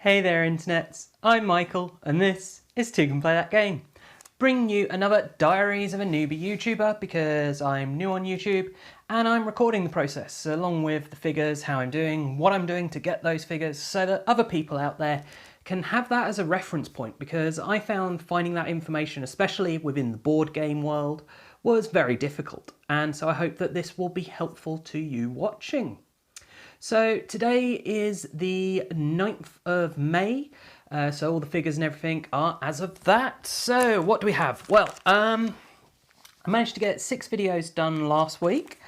Hey there internets, I'm Michael and this is Toucan Play That Game. Bringing you another Diaries of a Newbie YouTuber because I'm new on YouTube and I'm recording the process along with the figures, how I'm doing, what I'm doing to get those figures so that other people out there can have that as a reference point, because I found finding that information, especially within the board game world, was very difficult, and so I hope that this will be helpful to you watching. So today is the 9th of May, so all the figures and everything are as of that. So what do we have? Well, I managed to get 6 videos done last week,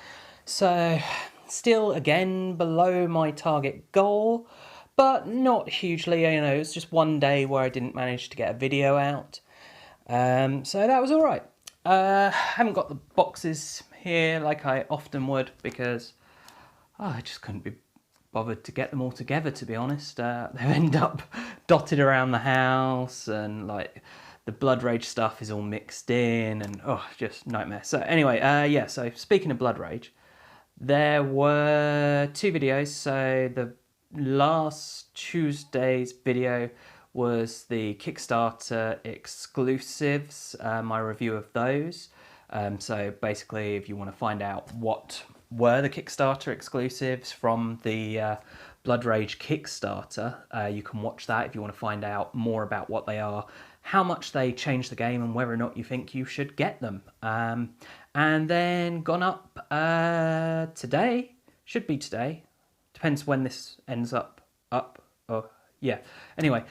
so still again below my target goal, but not hugely, you know, it's just one day where I didn't manage to get a video out, so that was alright. I haven't got the boxes here like I often would because I just couldn't be bothered to get them all together, to be honest. They end up dotted around the house and like the Blood Rage stuff is all mixed in and just nightmare. So anyway, yeah, so speaking of Blood Rage, there were 2 videos. So the last Tuesday's video was the Kickstarter exclusives, my review of those. So basically, if you want to find out what were the Kickstarter exclusives from the Blood Rage Kickstarter, you can watch that if you want to find out more about what they are, how much they changed the game, and whether or not you think you should get them. And then gone up today, should be today, depends when this ends up, yeah. Anyway,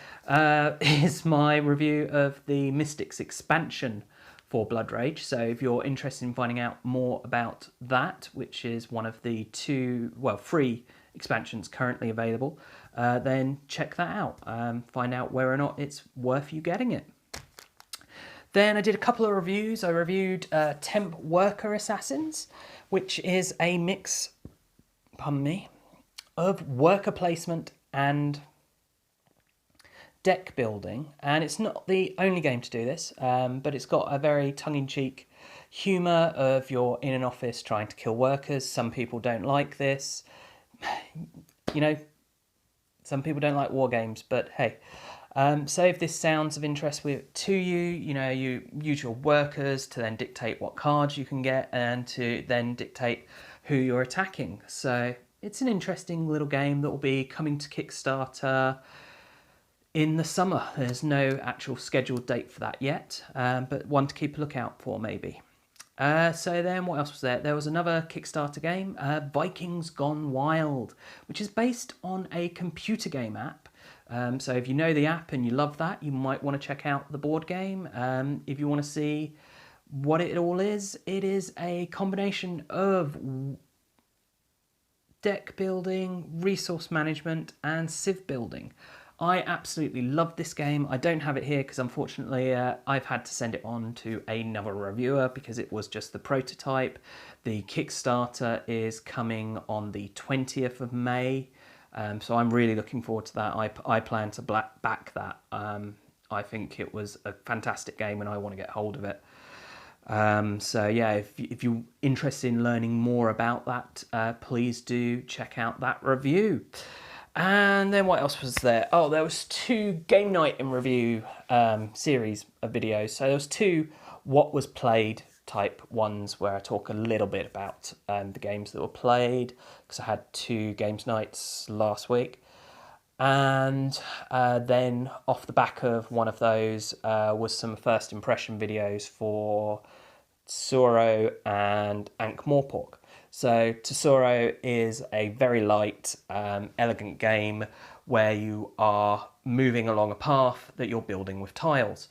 is my review of the Mystics expansion for Blood Rage. So if you're interested in finding out more about that, which is one of the 3 expansions currently available, then check that out. Find out whether or not it's worth you getting it. Then I did a couple of reviews. I reviewed Temp Worker Assassins, which is a mix, pardon me, of worker placement and deck building, and it's not the only game to do this, but it's got a very tongue-in-cheek humour of you're in an office trying to kill workers. Some people don't like this, you know, some people don't like war games, but hey. So if this sounds of interest to you, you know, you use your workers to then dictate what cards you can get and to then dictate who you're attacking. So it's an interesting little game that will be coming to Kickstarter in the summer. There's no actual scheduled date for that yet, but one to keep a lookout for maybe. So then what else was there? There was another Kickstarter game, Vikings Gone Wild, which is based on a computer game app. So if you know the app and you love that, you might want to check out the board game. If you want to see what it all is, it is a combination of deck building, resource management, and civ building. I absolutely love this game. I don't have it here because unfortunately I've had to send it on to another reviewer because it was just the prototype. The Kickstarter is coming on the 20th of May, so I'm really looking forward to that. I plan to back that. I think it was a fantastic game and I want to get hold of it. So yeah, if you're interested in learning more about that, please do check out that review. And then what else was there? Oh, there was 2 game night in review series of videos. So there was 2 what was played type ones where I talk a little bit about the games that were played, because I had 2 games nights last week. And then off the back of one of those was some first impression videos for Tsuro and Ankh-Morpork. So Tsuro is a very light, elegant game where you are moving along a path that you're building with tiles.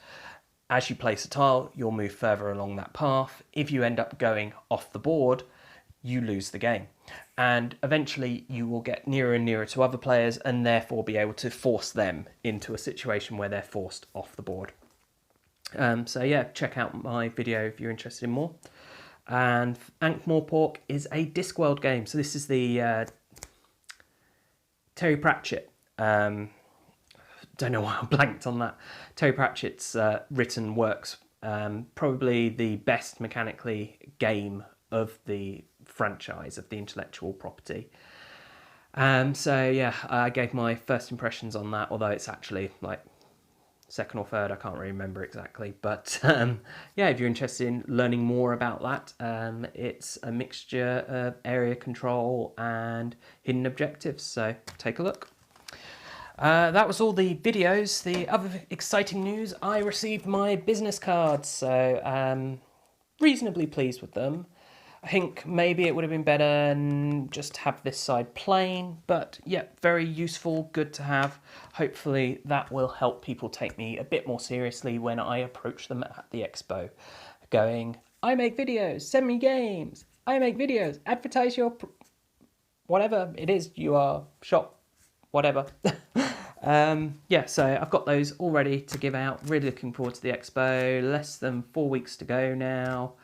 As you place a tile, you'll move further along that path. If you end up going off the board, you lose the game. And eventually you will get nearer and nearer to other players and therefore be able to force them into a situation where they're forced off the board. So yeah, check out my video if you're interested in more. And Ankh-Morpork is a Discworld game. So this is the Terry Pratchett. Don't know why I blanked on that. Terry Pratchett's written works. Probably the best mechanically game of the franchise, of the intellectual property. So yeah, I gave my first impressions on that, although it's actually like second or third, I can't really remember exactly. But yeah, if you're interested in learning more about that, it's a mixture of area control and hidden objectives, so take a look. That was all the videos. The other exciting news, I received my business cards, so reasonably pleased with them. I think maybe it would have been better and just have this side plain, but yeah, very useful, good to have. Hopefully that will help people take me a bit more seriously when I approach them at the expo. Going, I make videos, send me games, I make videos, advertise your whatever it is you are, shop, whatever. Yeah, so I've got those all ready to give out. Really looking forward to the expo. Less than 4 weeks to go now.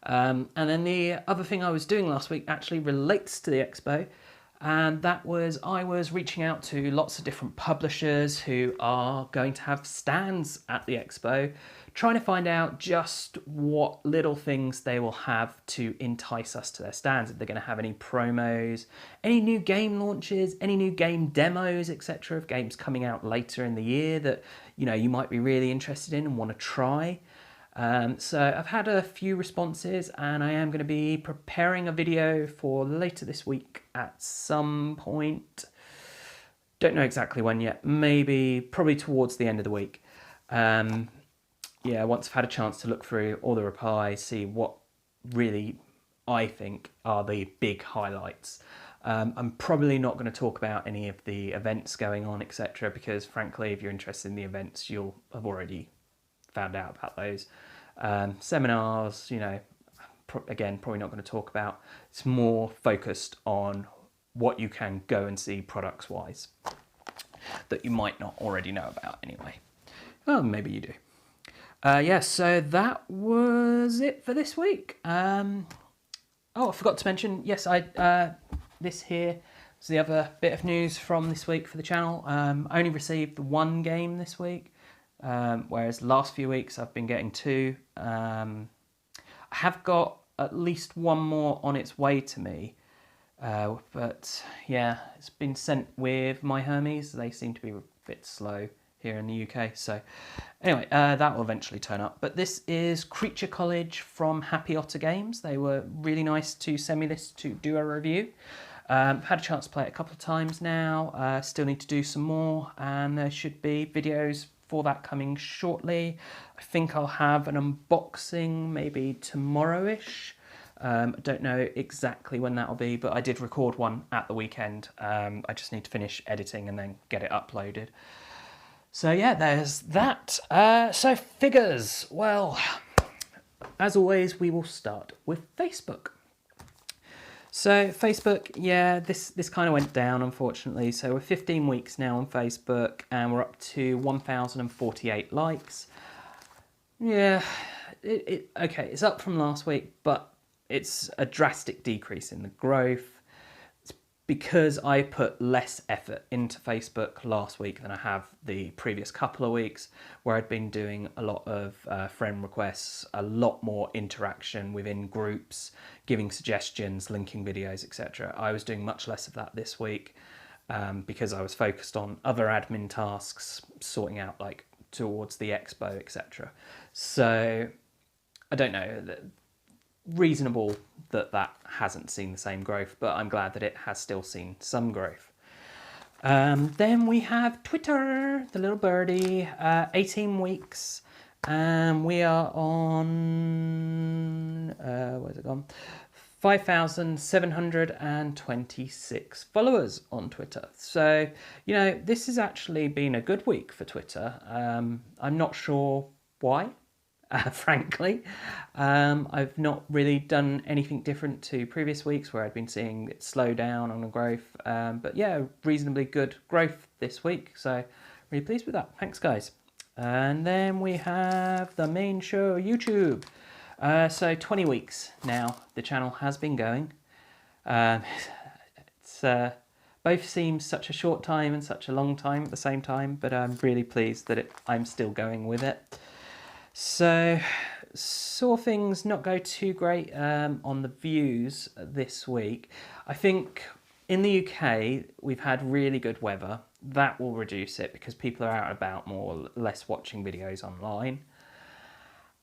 And then the other thing I was doing last week actually relates to the expo, and that was I was reaching out to lots of different publishers who are going to have stands at the expo, trying to find out just what little things they will have to entice us to their stands. If they're going to have any promos, any new game launches, any new game demos, etc. of games coming out later in the year that you might be really interested in and want to try. So I've had a few responses, and I am going to be preparing a video for later this week at some point. Don't know exactly when yet. Probably towards the end of the week. Yeah, once I've had a chance to look through all the replies, see what really I think are the big highlights. I'm probably not going to talk about any of the events going on, etc., because frankly, if you're interested in the events, you'll have already found out about those. Seminars, again, probably not going to talk about. It's more focused on what you can go and see products wise that you might not already know about anyway. Well, maybe you do. Yeah, so that was it for this week. Oh, I forgot to mention, yes, this here is the other bit of news from this week for the channel. I only received one game this week. Whereas the last few weeks I've been getting 2. I have got at least one more on its way to me, but yeah, it's been sent with my Hermes. They seem to be a bit slow here in the UK, so anyway, that will eventually turn up. But this is Creature College from Happy Otter Games. They were really nice to send me this to do a review. I've had a chance to play it a couple of times now, still need to do some more, and there should be videos for that coming shortly. I think I'll have an unboxing maybe tomorrow-ish. I don't know exactly when that'll be, but I did record one at the weekend. I just need to finish editing and then get it uploaded. So yeah, there's that. So figures. Well, as always, we will start with Facebook. So Facebook, yeah, this kind of went down, unfortunately. So we're 15 weeks now on Facebook, and we're up to 1,048 likes. Yeah, okay, it's up from last week, but it's a drastic decrease in the growth. It's because I put less effort into Facebook last week than I have the previous couple of weeks, where I'd been doing a lot of friend requests, a lot more interaction within groups, giving suggestions, linking videos, etc. I was doing much less of that this week because I was focused on other admin tasks, sorting out like towards the expo, etc. So I don't know, reasonable that hasn't seen the same growth, but I'm glad that it has still seen some growth. Then we have Twitter, the little birdie, 18 weeks, and we are on, where's it gone? 5,726 followers on Twitter. So, this has actually been a good week for Twitter. I'm not sure why. Frankly, I've not really done anything different to previous weeks where I'd been seeing it slow down on the growth, but yeah, reasonably good growth this week, so really pleased with that. Thanks guys. And then we have the main show, YouTube. So 20 weeks now the channel has been going. It's both seems such a short time and such a long time at the same time, but I'm really pleased that I'm still going with it. So, saw things not go too great on the views this week. I think In the UK, we've had really good weather. That will reduce it because people are out and about more, less watching videos online.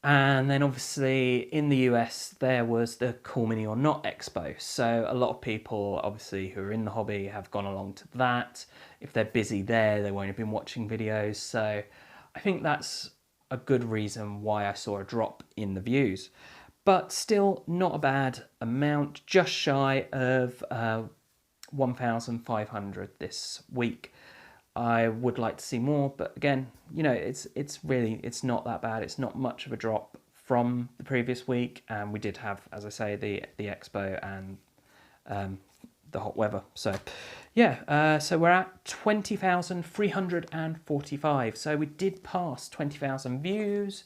And then obviously in the US, there was the Cool Mini or Not Expo. So a lot of people, obviously, who are in the hobby have gone along to that. If they're busy there, they won't have been watching videos. So I think that's a good reason why I saw a drop in the views. But still not a bad amount, just shy of 1,500 this week. I would like to see more, but again, you know, it's not that bad. It's not much of a drop from the previous week, and we did have, as I say, the expo and the hot weather. So yeah, so we're at 20,345. So we did pass 20,000 views.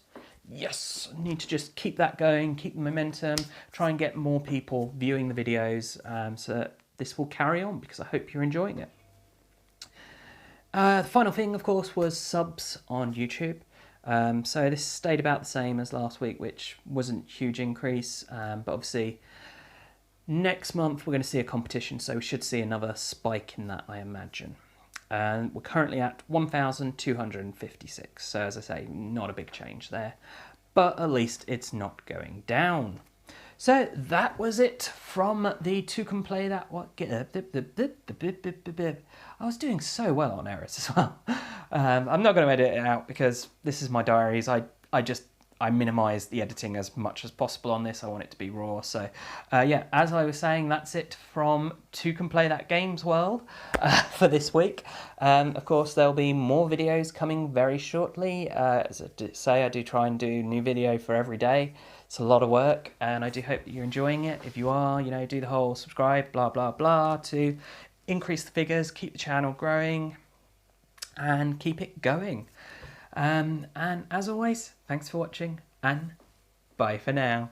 Yes, need to just keep that going, keep the momentum, try and get more people viewing the videos, so that this will carry on, because I hope you're enjoying it. The final thing, of course, was subs on YouTube. So this stayed about the same as last week, which wasn't a huge increase, but obviously next month we're going to see a competition, so we should see another spike in that, I imagine. And we're currently at 1,256, so as I say, not a big change there, but at least it's not going down. So that was it from the Toucan Play That What. I was doing so well on errors as well. I'm not going to edit it out because this is my diaries. I minimise the editing as much as possible on this. I want it to be raw. So yeah, as I was saying, that's it from Toucan Play That Games World for this week. Of course, there'll be more videos coming very shortly. As I say, I do try and do new video for every day. It's a lot of work, and I do hope that you're enjoying it. If you are, you know, do the whole subscribe, blah, blah, blah, to increase the figures, keep the channel growing, and keep it going. And as always, thanks for watching, and bye for now.